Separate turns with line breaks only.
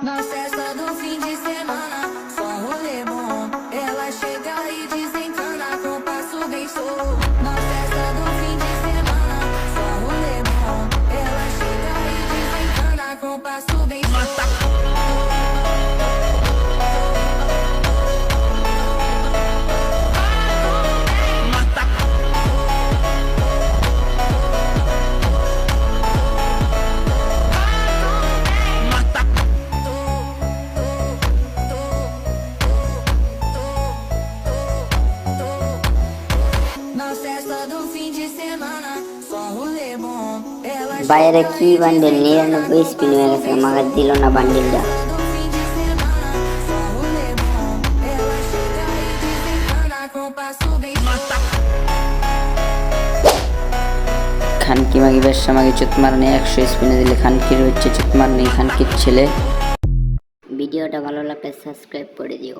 Na festa do fim de semana, só rolê bom. Ela chega e desencana com passo bem show. Na festa do fim de semana, só rolê bom. Ela chega e desencana com passo bem show.
বাইরে কি বান্ডেল 99 স্পিন হয়ে গেছে, আমাকে দিল না বান্ডেলটা। খানকি মাগি ব্যবসা মাগি চুতমার নেই, 100 স্পিনে দিলে খানকির হচ্ছে চুতমার নেই, খানকির ছেলে। ভিডিওটা ভালো লাগলে সাবস্ক্রাইব করে দিও।